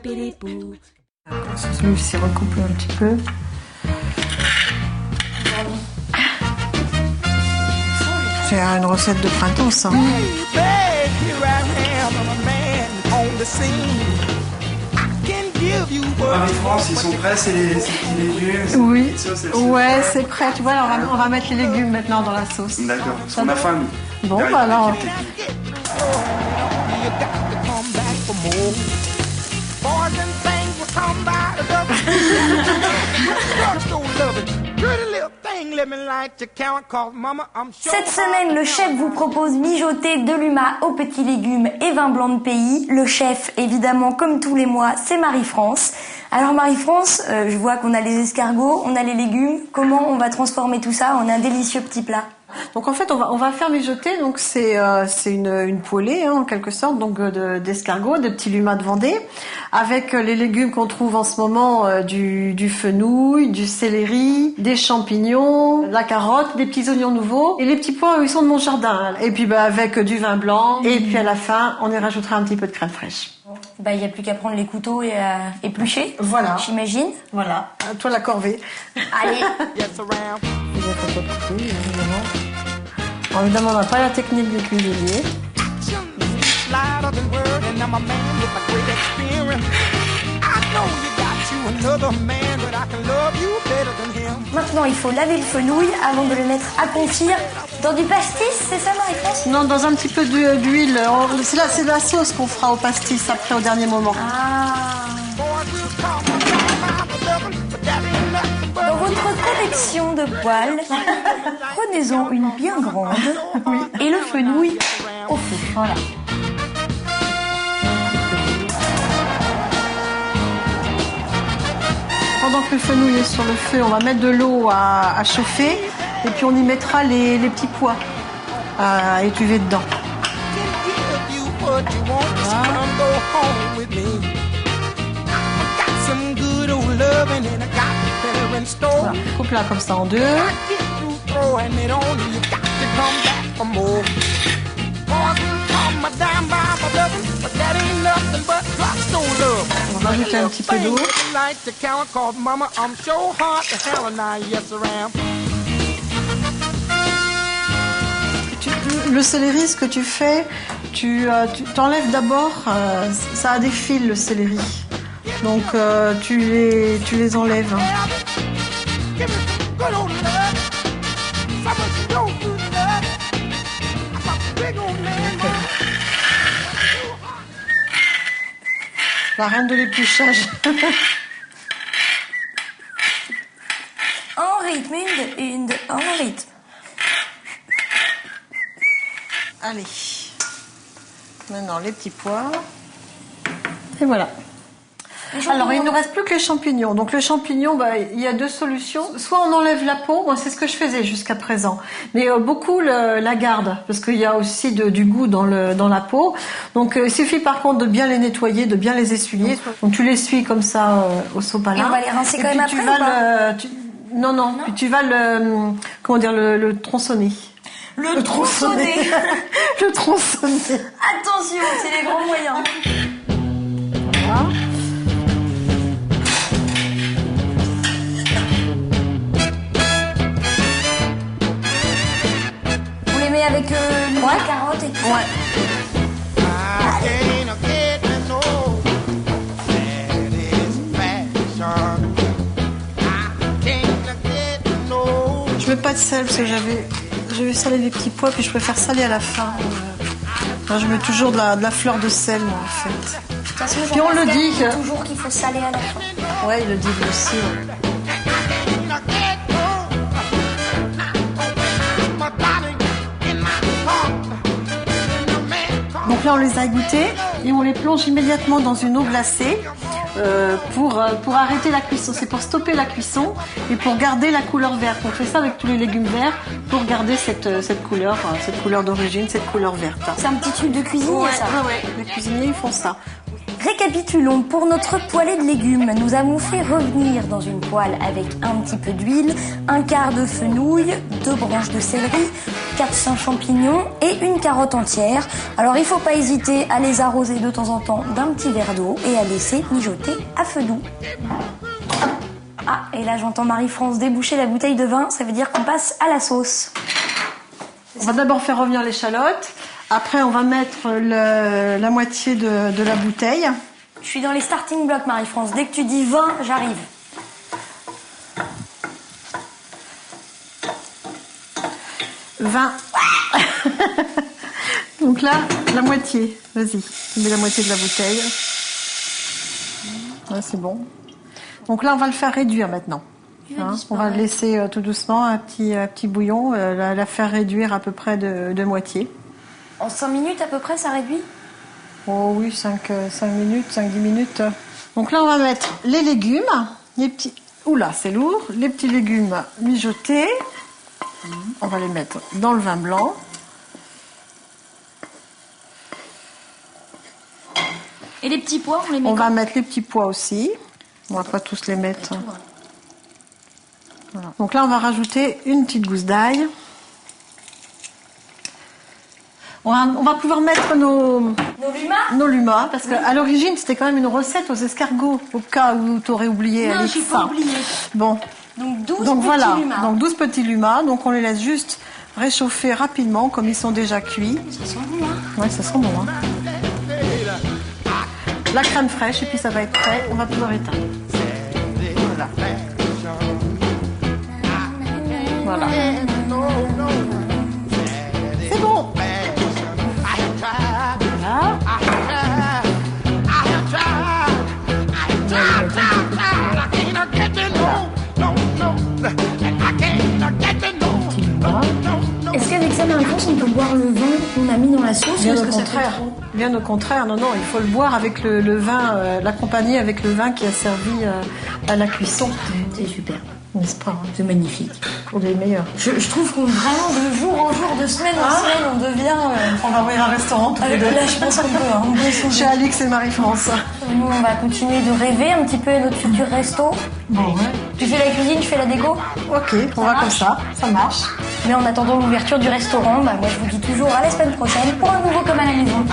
Je me suis recoupé un petit peu. C'est une recette de printemps, ça. Marie-France, ils sont prêts, c'est les légumes? Oui, ouais, c'est prêt. Tu vois, on va mettre les légumes maintenant dans la sauce. D'accord, parce qu'on a faim, nous. Bon, bah alors. Cette semaine, le chef vous propose mijoter de l'UMA aux petits légumes et vin blanc de pays. Le chef, évidemment, comme tous les mois, c'est Marie-France. Alors Marie-France, je vois qu'on a les escargots, on a les légumes. Comment on va transformer tout ça en un délicieux petit plat? Donc en fait, on va faire mijoter. Donc c'est une poêlée, hein, en quelque sorte, donc d'escargots, de petits lumas de Vendée, avec les légumes qu'on trouve en ce moment, du fenouil, du céleri, des champignons, de la carotte, des petits oignons nouveaux et les petits pois, ils sont de mon jardin. Et puis avec du vin blanc. Et puis à la fin, on y rajoutera un petit peu de crème fraîche. Bah, il n'y a plus qu'à prendre les couteaux et à éplucher. Voilà. J'imagine. Voilà. À toi la corvée. Allez. Bon, évidemment, on n'a pas la technique du cuisinier. Maintenant, il faut laver le fenouil avant de le mettre à confire dans du pastis, c'est ça, Marie-France? Non, dans un petit peu d'huile. C'est la sauce qu'on fera au pastis après, au dernier moment. Ah. Dans votre collection de poêles, prenez-en une bien grande et le fenouil au feu. Voilà. Pendant que le fenouil est sur le feu, on va mettre de l'eau à chauffer et puis on y mettra les petits pois à étuver dedans. Voilà, coupe là comme ça en deux. On va rajouter un petit peu d'eau. Le céleri, ce que tu fais, tu t'enlèves d'abord, ça a des fils le céleri. Donc tu les enlèves. La reine de l'épluchage. En rythme, en rythme. Allez. Maintenant les petits pois. Et voilà. Alors, il ne nous reste plus que les champignons. Donc, le champignon, il y a deux solutions. Soit on enlève la peau, moi c'est ce que je faisais jusqu'à présent. Mais beaucoup la gardent, parce qu'il y a aussi du goût dans la peau. Donc, il suffit par contre de bien les nettoyer, de bien les essuyer. Donc, tu l'essuies comme ça au sopalin. Et on va les rincer quand même après ou pas? Non. Puis tu vas le tronçonner. Le tronçonner. Le tronçonner. Attention, c'est les grands moyens. Voilà. Avec la carotte et tout. Ouais. Je mets pas de sel parce que j'avais salé les petits pois puis je préfère saler à la fin. Je mets toujours de la fleur de sel moi en fait. Façon, puis on le dit toujours qu'il faut saler à la fin. Ouais, il le dit aussi. Ouais. Donc là, on les a égouttés et on les plonge immédiatement dans une eau glacée pour arrêter la cuisson. C'est pour stopper la cuisson et pour garder la couleur verte. On fait ça avec tous les légumes verts pour garder cette couleur d'origine, cette couleur verte. C'est un petit truc de cuisinier, ça. Ouais, les cuisiniers, ils font ça. Récapitulons, pour notre poêlée de légumes, nous avons fait revenir dans une poêle avec un petit peu d'huile, un quart de fenouil, 2 branches de céleri, 400 champignons et une carotte entière. Alors il ne faut pas hésiter à les arroser de temps en temps d'un petit verre d'eau et à laisser mijoter à feu doux. Ah, et là j'entends Marie-France déboucher la bouteille de vin, ça veut dire qu'on passe à la sauce. On va d'abord faire revenir l'échalote. Après, on va mettre la moitié de la bouteille. Je suis dans les starting blocks, Marie-France. Dès que tu dis 20, j'arrive. 20. Donc là, la moitié. Vas-y, tu mets la moitié de la bouteille. Ouais, c'est bon. Donc là, on va le faire réduire maintenant. Hein, on va le laisser tout doucement, un petit bouillon, la faire réduire à peu près de moitié. En 5 minutes à peu près, ça réduit? Oh oui, 5 minutes, 5-10 minutes. Donc là, on va mettre les légumes, les petits... Oula, c'est lourd. Les petits légumes mijotés. On va les mettre dans le vin blanc. Et les petits pois, on les met On va mettre les petits pois aussi. On va pas tous les mettre. Voilà. Donc là, on va rajouter une petite gousse d'ail. On va pouvoir mettre nos lumas, parce qu'à l'origine, c'était quand même une recette aux escargots, au cas où tu aurais oublié. Non, j'ai pas oublié. Bon. Donc 12 Donc petits voilà, lumas. donc 12 petits lumas. Donc on les laisse juste réchauffer rapidement, comme ils sont déjà cuits. Ça sent bon, hein? Ouais, ça sent bon, hein. La crème fraîche, et puis ça va être prêt. On va pouvoir éteindre. Voilà. Voilà. C'est bon. Est-ce qu'avec ça, Marie-France, on peut boire le vin qu'on a mis dans la sauce? Bien ou est-ce au que ça contraire. fait trop? Bien au contraire, non, il faut le boire avec le vin, l'accompagner avec le vin qui a servi à la cuisson. C'est super. N'est-ce pas, hein? C'est magnifique. Pour les meilleurs. Je trouve qu'on vraiment, de jour en jour, de semaine en semaine, on devient... On va ouvrir un restaurant tous les deux. Là, je pense qu'on peut. Hein, on peut Chez Alix et Marie-France. Nous, on va continuer de rêver un petit peu à notre futur resto. Bon, ouais. Tu fais la cuisine, je fais la déco. Ok, on va comme ça marche. Mais en attendant l'ouverture du restaurant, moi je vous dis toujours à la semaine prochaine pour un nouveau Comme à la maison.